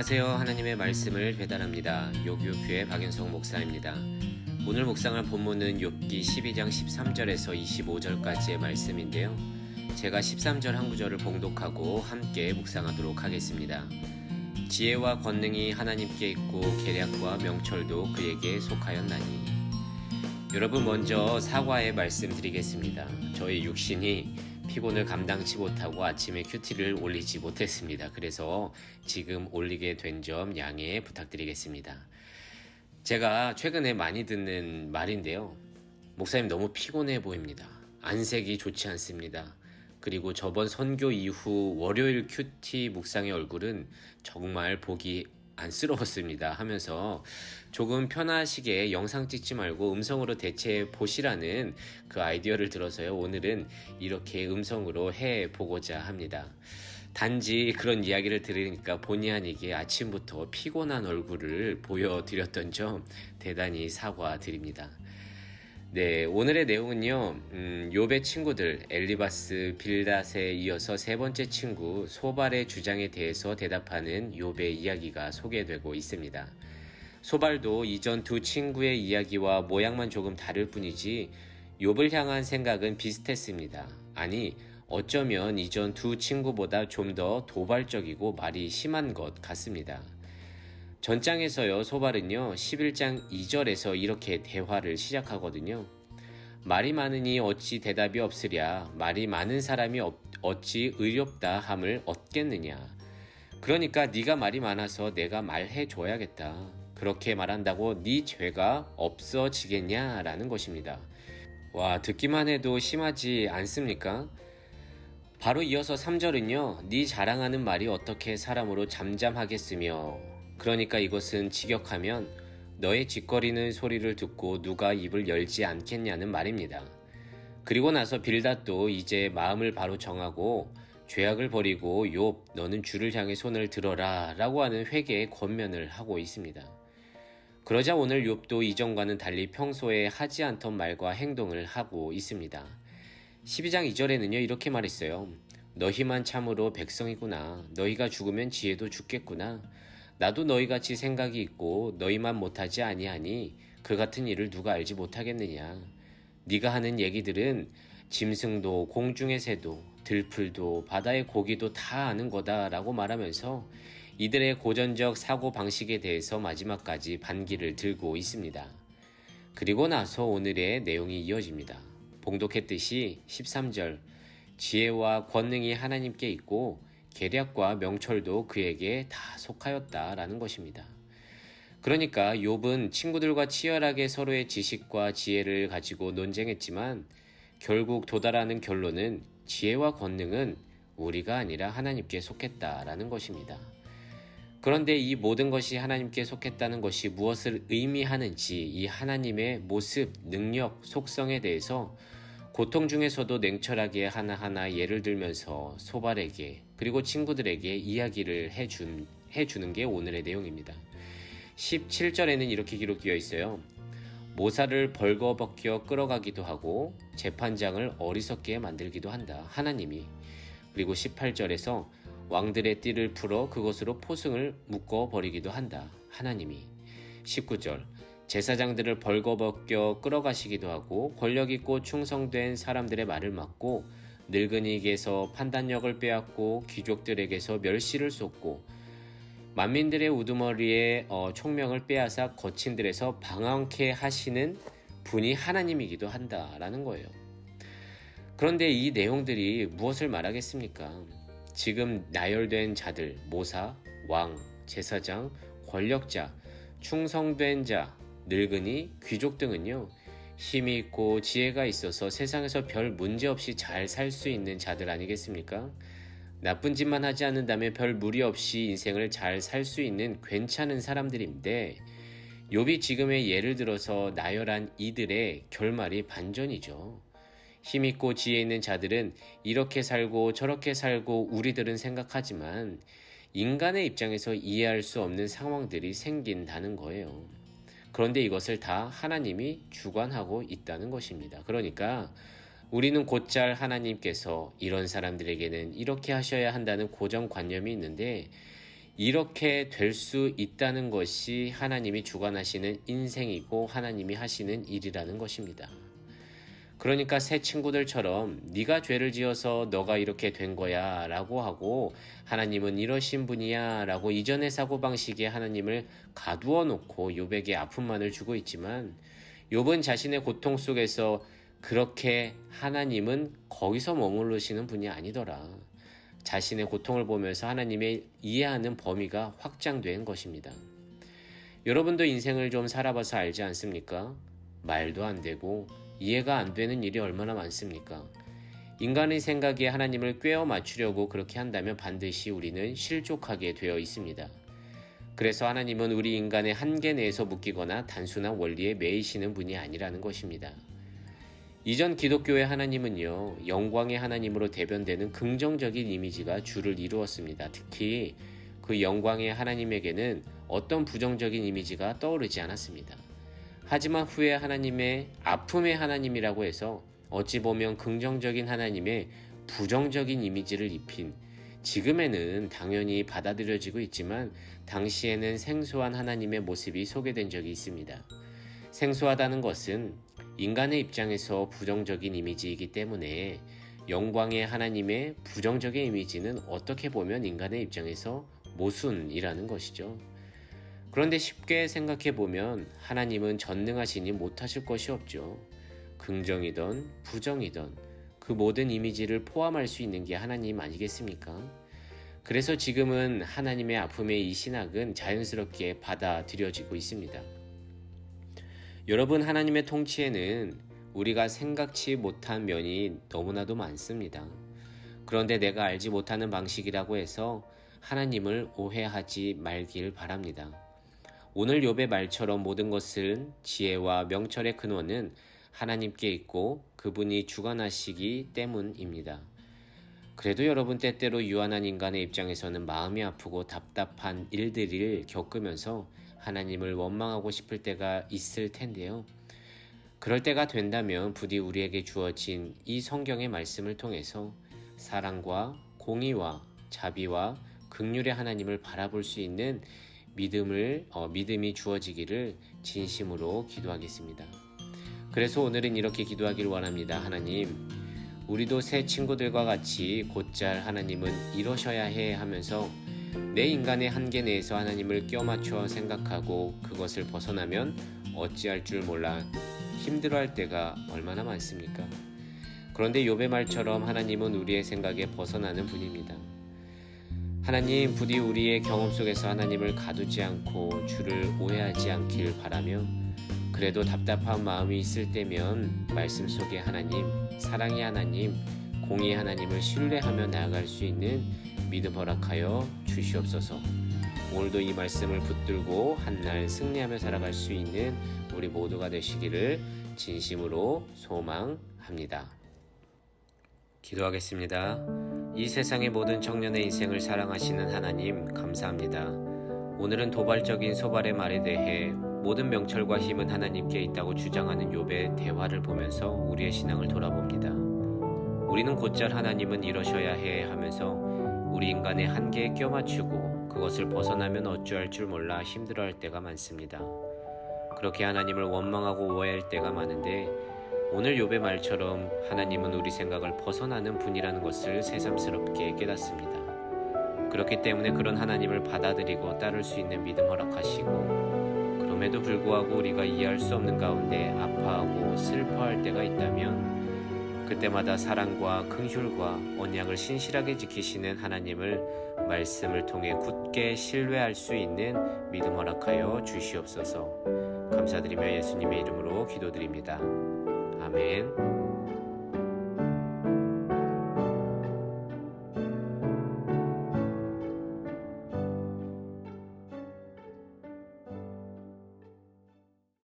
안녕하세요. 하나님의 말씀을 배달합니다. 요교교회 박윤성 목사입니다. 오늘 묵상할 본문은 욥기 12장 13절에서 25절까지의 말씀인데요. 제가 13절 한 구절을 봉독하고 함께 묵상하도록 하겠습니다. 지혜와 권능이 하나님께 있고 계략과 명철도 그에게 속하였나니. 여러분, 먼저 사과의 말씀 드리겠습니다. 저희 육신이 피곤을 감당치 못하고 아침에 큐티를 올리지 못했습니다. 그래서 지금 올리게 된 점 양해 부탁드리겠습니다. 제가 최근에 많이 듣는 말인데요. 목사님 너무 피곤해 보입니다. 안색이 좋지 않습니다. 그리고 저번 선교 이후 월요일 큐티 묵상의 얼굴은 정말 보기 안쓰러웠습니다 하면서 조금 편하시게 영상 찍지 말고 음성으로 대체해 보시라는 그 아이디어를 들어서요. 오늘은 이렇게 음성으로 해보고자 합니다. 단지 그런 이야기를 들으니까 본의 아니게 아침부터 피곤한 얼굴을 보여드렸던 점 대단히 사과드립니다. 네, 오늘의 내용은요, 욥의 친구들 엘리바스, 빌닷에 이어서 세 번째 친구 소발의 주장에 대해서 대답하는 욥의 이야기가 소개되고 있습니다. 소발도 이전 두 친구의 이야기와 모양만 조금 다를 뿐이지 욥을 향한 생각은 비슷했습니다. 아니, 어쩌면 이전 두 친구보다 좀 더 도발적이고 말이 심한 것 같습니다. 전장에서요, 소발은요 11장 2절에서 이렇게 대화를 시작하거든요. 말이 많으니 어찌 대답이 없으랴. 말이 많은 사람이 어찌 의롭다 함을 얻겠느냐. 그러니까 네가 말이 많아서 내가 말해줘야겠다. 그렇게 말한다고 네 죄가 없어지겠냐라는 것입니다. 와, 듣기만 해도 심하지 않습니까? 바로 이어서 3절은요. 네 자랑하는 말이 어떻게 사람으로 잠잠하겠으며. 그러니까 이것은 직역하면 너의 짓거리는 소리를 듣고 누가 입을 열지 않겠냐는 말입니다. 그리고 나서 빌닷도 이제 마음을 바로 정하고 죄악을 버리고 욥 너는 주를 향해 손을 들어라 라고 하는 회개의 권면을 하고 있습니다. 그러자 오늘 욥도 이전과는 달리 평소에 하지 않던 말과 행동을 하고 있습니다. 12장 2절에는요 이렇게 말했어요. 너희만 참으로 백성이구나. 너희가 죽으면 지혜도 죽겠구나. 나도 너희같이 생각이 있고 너희만 못하지 아니하니 그 같은 일을 누가 알지 못하겠느냐. 네가 하는 얘기들은 짐승도 공중의 새도 들풀도 바다의 고기도 다 아는 거다 라고 말하면서 이들의 고전적 사고방식에 대해서 마지막까지 반기를 들고 있습니다. 그리고 나서 오늘의 내용이 이어집니다. 봉독했듯이 13절 지혜와 권능이 하나님께 있고 계략과 명철도 그에게 다 속하였다라는 것입니다. 그러니까 욥은 친구들과 치열하게 서로의 지식과 지혜를 가지고 논쟁했지만 결국 도달하는 결론은 지혜와 권능은 우리가 아니라 하나님께 속했다라는 것입니다. 그런데 이 모든 것이 하나님께 속했다는 것이 무엇을 의미하는지 이 하나님의 모습, 능력, 속성에 대해서 고통 중에서도 냉철하게 하나하나 예를 들면서 소발에게 그리고 친구들에게 이야기를 해주는 게 오늘의 내용입니다. 17절에는 이렇게 기록되어 있어요. 모사를 벌거벗겨 끌어가기도 하고 재판장을 어리석게 만들기도 한다. 하나님이. 그리고 18절에서 왕들의 띠를 풀어 그것으로 포승을 묶어버리기도 한다. 하나님이. 19절 제사장들을 벌거벗겨 끌어가시기도 하고 권력있고 충성된 사람들의 말을 막고 늙은이에게서 판단력을 빼앗고 귀족들에게서 멸시를 쏟고 만민들의 우두머리에 총명을 빼앗아 거친들에서 방황케 하시는 분이 하나님이기도 한다라는 거예요. 그런데 이 내용들이 무엇을 말하겠습니까? 지금 나열된 자들, 모사, 왕, 제사장, 권력자, 충성된 자, 늙은이, 귀족 등은요 힘이 있고 지혜가 있어서 세상에서 별 문제 없이 잘 살 수 있는 자들 아니겠습니까? 나쁜 짓만 하지 않는다면 별 무리 없이 인생을 잘 살 수 있는 괜찮은 사람들인데 욥이 지금의 예를 들어서 나열한 이들의 결말이 반전이죠. 힘있고 지혜 있는 자들은 이렇게 살고 저렇게 살고 우리들은 생각하지만 인간의 입장에서 이해할 수 없는 상황들이 생긴다는 거예요. 그런데 이것을 다 하나님이 주관하고 있다는 것입니다. 그러니까 우리는 곧잘 하나님께서 이런 사람들에게는 이렇게 하셔야 한다는 고정관념이 있는데 이렇게 될 수 있다는 것이 하나님이 주관하시는 인생이고 하나님이 하시는 일이라는 것입니다. 그러니까 새 친구들처럼 네가 죄를 지어서 너가 이렇게 된 거야 라고 하고 하나님은 이러신 분이야 라고 이전의 사고방식에 하나님을 가두어 놓고 욥에게 아픔만을 주고 있지만 욥은 자신의 고통 속에서 그렇게 하나님은 거기서 머무르시는 분이 아니더라. 자신의 고통을 보면서 하나님의 이해하는 범위가 확장된 것입니다. 여러분도 인생을 좀 살아봐서 알지 않습니까? 말도 안 되고 이해가 안 되는 일이 얼마나 많습니까? 인간의 생각에 하나님을 꿰어 맞추려고 그렇게 한다면 반드시 우리는 실족하게 되어 있습니다. 그래서 하나님은 우리 인간의 한계 내에서 묶이거나 단순한 원리에 매이시는 분이 아니라는 것입니다. 이전 기독교의 하나님은요, 영광의 하나님으로 대변되는 긍정적인 이미지가 주를 이루었습니다. 특히 그 영광의 하나님에게는 어떤 부정적인 이미지가 떠오르지 않았습니다. 하지만 후에 하나님의 아픔의 하나님이라고 해서 어찌 보면 긍정적인 하나님의 부정적인 이미지를 입힌 지금에는 당연히 받아들여지고 있지만 당시에는 생소한 하나님의 모습이 소개된 적이 있습니다. 생소하다는 것은 인간의 입장에서 부정적인 이미지이기 때문에 영광의 하나님의 부정적인 이미지는 어떻게 보면 인간의 입장에서 모순이라는 것이죠. 그런데 쉽게 생각해보면 하나님은 전능하시니 못하실 것이 없죠. 긍정이든 부정이든 그 모든 이미지를 포함할 수 있는 게 하나님 아니겠습니까? 그래서 지금은 하나님의 아픔의 이 신학은 자연스럽게 받아들여지고 있습니다. 여러분, 하나님의 통치에는 우리가 생각지 못한 면이 너무나도 많습니다. 그런데 내가 알지 못하는 방식이라고 해서 하나님을 오해하지 말길 바랍니다. 오늘 욥의 말처럼 모든 것은 지혜와 명철의 근원은 하나님께 있고 그분이 주관하시기 때문입니다. 그래도 여러분, 때때로 유한한 인간의 입장에서는 마음이 아프고 답답한 일들을 겪으면서 하나님을 원망하고 싶을 때가 있을 텐데요. 그럴 때가 된다면 부디 우리에게 주어진 이 성경의 말씀을 통해서 사랑과 공의와 자비와 긍휼의 하나님을 바라볼 수 있는 믿음이 주어지기를 진심으로 기도하겠습니다. 그래서 오늘은 이렇게 기도하기를 원합니다. 하나님, 우리도 새 친구들과 같이 곧잘 하나님은 이러셔야 해 하면서 내 인간의 한계 내에서 하나님을 껴맞춰 생각하고 그것을 벗어나면 어찌할 줄 몰라 힘들어할 때가 얼마나 많습니까? 그런데 욥의 말처럼 하나님은 우리의 생각에 벗어나는 분입니다. 하나님, 부디 우리의 경험 속에서 하나님을 가두지 않고 주를 오해하지 않길 바라며 그래도 답답한 마음이 있을 때면 말씀 속에 하나님, 사랑의 하나님, 공의의 하나님을 신뢰하며 나아갈 수 있는 믿음 허락하여 주시옵소서. 오늘도 이 말씀을 붙들고 한날 승리하며 살아갈 수 있는 우리 모두가 되시기를 진심으로 소망합니다. 기도하겠습니다. 이 세상의 모든 청년의 인생을 사랑하시는 하나님, 감사합니다. 오늘은 도발적인 소발의 말에 대해 모든 명철과 힘은 하나님께 있다고 주장하는 욥의 대화를 보면서 우리의 신앙을 돌아봅니다. 우리는 곧잘 하나님은 이러셔야 해 하면서 우리 인간의 한계에 껴맞추고 그것을 벗어나면 어찌할 줄 몰라 힘들어할 때가 많습니다. 그렇게 하나님을 원망하고 오해할 때가 많은데 오늘 욥의 말처럼 하나님은 우리 생각을 벗어나는 분이라는 것을 새삼스럽게 깨닫습니다. 그렇기 때문에 그런 하나님을 받아들이고 따를 수 있는 믿음 허락하시고 그럼에도 불구하고 우리가 이해할 수 없는 가운데 아파하고 슬퍼할 때가 있다면 그때마다 사랑과 긍휼과 언약을 신실하게 지키시는 하나님을 말씀을 통해 굳게 신뢰할 수 있는 믿음 허락하여 주시옵소서. 감사드리며 예수님의 이름으로 기도드립니다. 아멘.